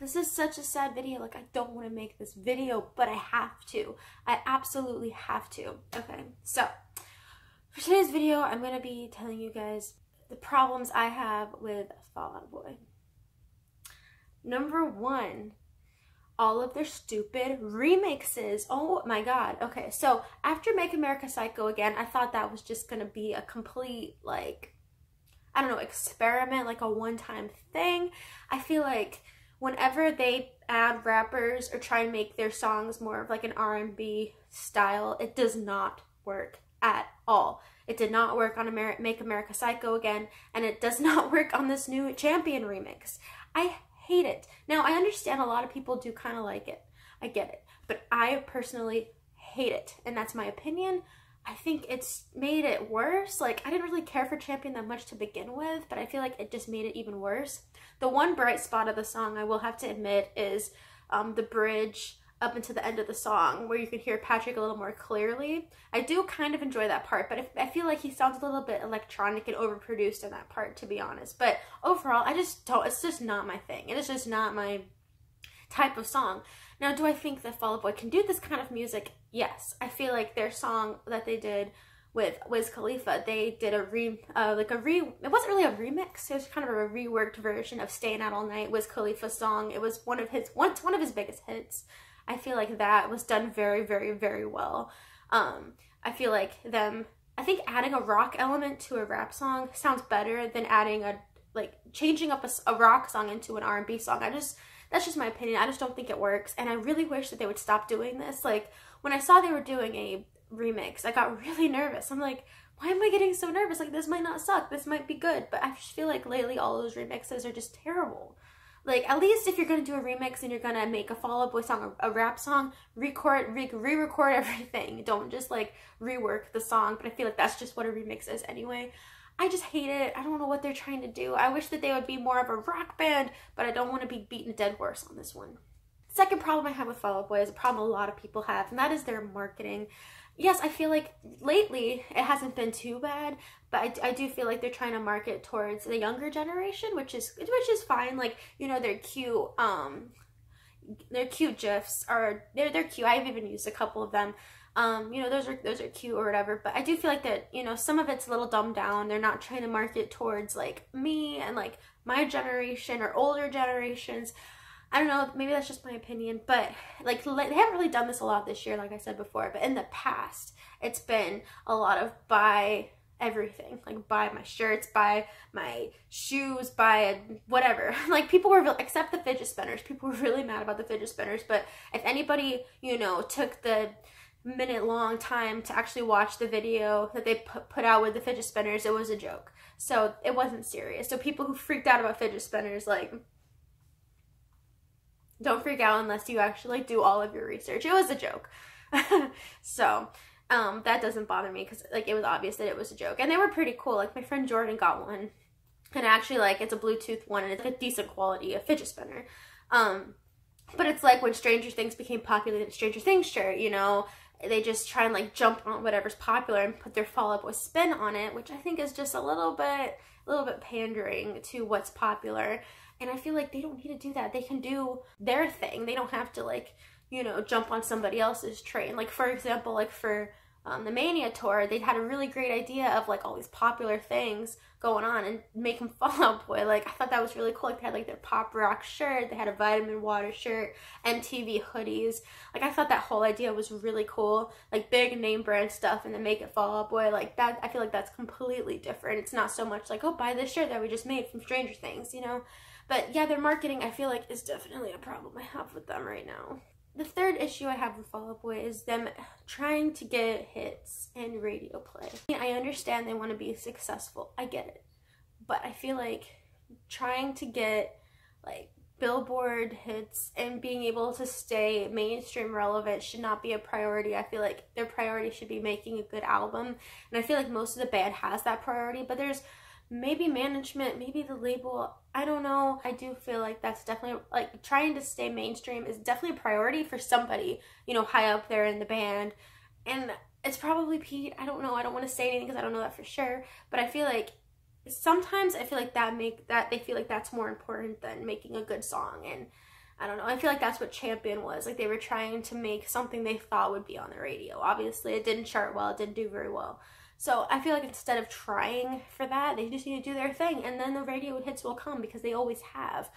this is such a sad video. Like, I don't want to make this video, but I have to. I absolutely have to. Okay, so for today's video, I'm going to be telling you guys the problems I have with Fall Out Boy. Number one, all of their stupid remixes. Oh my god. Okay, so after Make America Psycho Again, I thought that was just going to be a complete, like, I don't know, experiment, like a one-time thing. I feel like whenever they add rappers or try and make their songs more of like an R&B style, it does not work at all. It did not work on Make America Psycho Again, and it does not work on this new Champion remix. I hate it. Now, I understand a lot of people do kind of like it. I get it. But I personally hate it, and that's my opinion. I think it's made it worse. Like, I didn't really care for Champion that much to begin with, but I feel like it just made it even worse. The one bright spot of the song, I will have to admit, is the bridge up until the end of the song, where you can hear Patrick a little more clearly. I do kind of enjoy that part, but I feel like he sounds a little bit electronic and overproduced in that part, to be honest. But overall, I just don't, it's just not my thing. It is just not my type of song. Now, do I think that Fall Out Boy can do this kind of music? Yes. I feel like their song that they did with Wiz Khalifa, they did it wasn't really a remix, it was kind of a reworked version of Staying Out All Night, Wiz Khalifa's song. It was one of his biggest hits. I feel like that was done very, very, very well. I feel like I think adding a rock element to a rap song sounds better than adding changing up a rock song into an R&B song. That's just my opinion. I just don't think it works, and I really wish that they would stop doing this. Like, when I saw they were doing a remix, I got really nervous. I'm like, why am I getting so nervous? Like, this might not suck. This might be good. But I just feel like lately all those remixes are just terrible. Like, at least if you're going to do a remix and you're going to make a Fall Out Boy song, a rap song, re-record everything. Don't just, like, rework the song. But I feel like that's just what a remix is anyway. I just hate it. I don't know what they're trying to do. I wish that they would be more of a rock band, but I don't want to be beating a dead horse on this one. Second problem I have with Fall Out Boy is a problem a lot of people have, and that is their marketing. Yes, I feel like lately it hasn't been too bad, but I do feel like they're trying to market towards the younger generation, which is fine. Like, you know, they're cute GIFs, or they're cute. I've even used a couple of them. You know, those are cute or whatever, but I do feel like that, you know, some of it's a little dumbed down. They're not trying to market towards like me and like my generation or older generations. I don't know, maybe that's just my opinion, but like they haven't really done this a lot this year, like I said before, but in the past it's been a lot of buy everything, like buy my shirts, buy my shoes, buy whatever. Like, people were, except the fidget spinners, people were really mad about the fidget spinners, but if anybody, you know, took the minute-long time to actually watch the video that they put out with the fidget spinners, it was a joke. So it wasn't serious. So people who freaked out about fidget spinners, like, don't freak out unless you actually do all of your research. It was a joke. So that doesn't bother me, because like it was obvious that it was a joke, and they were pretty cool. Like, my friend Jordan got one, and actually, like, it's a Bluetooth one, and it's like a decent quality, a fidget spinner. But it's like when Stranger Things became popular, the Stranger Things shirt, you know, they just try and like jump on whatever's popular and put their Fall Out Boy spin on it, which I think is just a little bit pandering to what's popular. And I feel like they don't need to do that. They can do their thing. They don't have to, like, you know, jump on somebody else's train. Like, for example, like for the Mania tour, they had a really great idea of like all these popular things going on and make them Fall Out Boy. Like, I thought that was really cool. Like, they had like their pop rock shirt, they had a Vitamin Water shirt, MTV hoodies. Like, I thought that whole idea was really cool. Like, big name brand stuff, and then make it Fall Out Boy. Like, that, I feel like that's completely different. It's not so much like, oh, buy this shirt that we just made from Stranger Things, you know? But yeah, their marketing, I feel like, is definitely a problem I have with them right now. The third issue I have with Fall Out Boy is them trying to get hits and radio play. I understand they want to be successful. I get it. But I feel like trying to get, like, Billboard hits and being able to stay mainstream relevant should not be a priority. I feel like their priority should be making a good album. And I feel like most of the band has that priority. But there's maybe management, maybe the label, I don't know. I do feel like that's definitely, like, trying to stay mainstream is definitely a priority for somebody, you know, high up there in the band. And it's probably Pete. I don't know. I don't want to say anything because I don't know that for sure. But I feel like sometimes I feel like they feel like that's more important than making a good song. And I don't know. I feel like that's what Champion was. Like, they were trying to make something they thought would be on the radio. Obviously, it didn't chart well. It didn't do very well. So I feel like instead of trying for that, they just need to do their thing. And then the radio hits will come because they always have.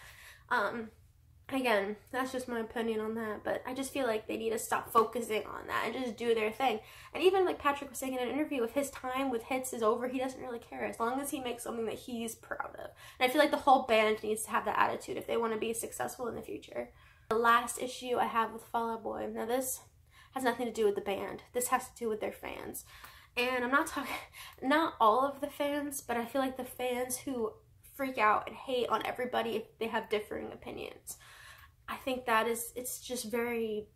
Again, that's just my opinion on that. But I just feel like they need to stop focusing on that and just do their thing. And even like Patrick was saying in an interview, if his time with hits is over, he doesn't really care. As long as he makes something that he's proud of. And I feel like the whole band needs to have that attitude if they want to be successful in the future. The last issue I have with Fall Out Boy. Now this has nothing to do with the band. This has to do with their fans. And I'm not talking, not all of the fans, but I feel like the fans who freak out and hate on everybody if they have differing opinions. I think that it's just very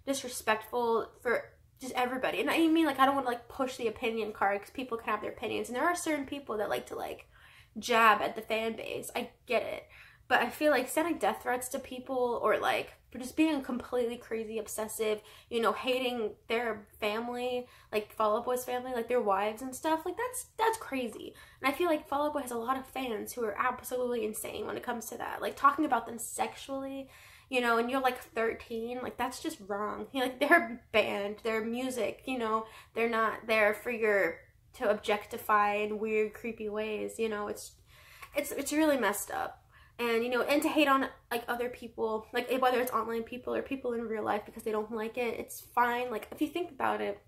disrespectful for just everybody. And I mean, like, I don't want to like push the opinion card because people can have their opinions. And there are certain people that like to like jab at the fan base. I get it. But I feel like sending death threats to people or like for just being completely crazy, obsessive, you know, hating their family, like Fall Out Boy's family, like their wives and stuff, like that's crazy. And I feel like Fall Out Boy has a lot of fans who are absolutely insane when it comes to that. Like talking about them sexually, you know, and you're like 13, like that's just wrong. You know, like their band, their music, you know, they're not there for to objectify in weird, creepy ways, you know, it's really messed up. And, you know, and to hate on, like, other people, like, whether it's online people or people in real life because they don't like it, it's fine. Like, if you think about it,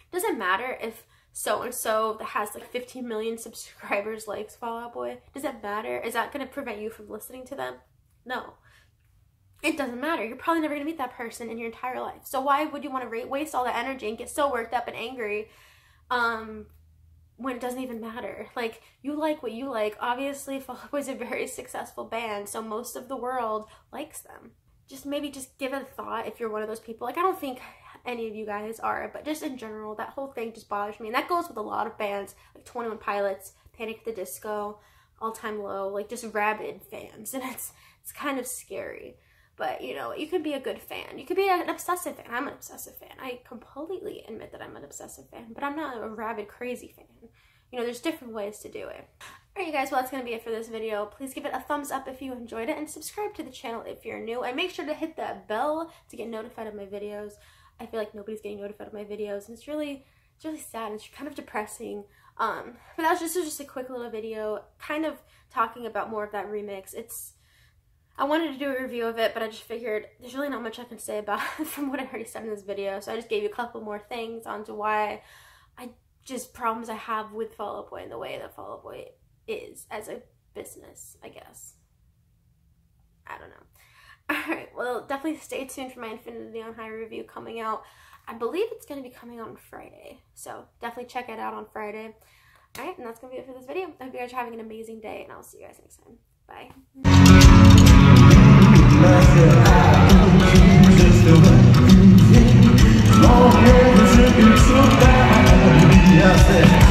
it doesn't matter if so-and-so that has, like, 15 million subscribers likes Fall Out Boy. Does that matter? Is that going to prevent you from listening to them? No. It doesn't matter. You're probably never going to meet that person in your entire life. So why would you want to waste all that energy and get so worked up and angry, when it doesn't even matter? Like, you like what you like. Obviously, Fall Out Boy is a very successful band, so most of the world likes them. Maybe just give it a thought if you're one of those people. Like, I don't think any of you guys are, but just in general, that whole thing just bothers me. And that goes with a lot of bands, like 21 Pilots, Panic at the Disco, All Time Low, like just rabid fans. And it's kind of scary. But, you know, you can be a good fan. You could be an obsessive fan. I'm an obsessive fan. I completely admit that I'm an obsessive fan, but I'm not a rabid, crazy fan. You know, there's different ways to do it. Alright, you guys, well, that's going to be it for this video. Please give it a thumbs up if you enjoyed it, and subscribe to the channel if you're new. And make sure to hit that bell to get notified of my videos. I feel like nobody's getting notified of my videos, and it's really sad. It's kind of depressing. But this was just a quick little video, kind of talking about more of that remix. I wanted to do a review of it, but I just figured there's really not much I can say about it from what I already said in this video. So I just gave you a couple more things onto why problems I have with Fall Out Boy and the way that Fall Out Boy is as a business, I guess. I don't know. Alright, well, definitely stay tuned for my Infinity on High review coming out. I believe it's going to be coming out on Friday. So definitely check it out on Friday. Alright, and that's going to be it for this video. I hope you guys are having an amazing day, and I'll see you guys next time. Bye. Yeah,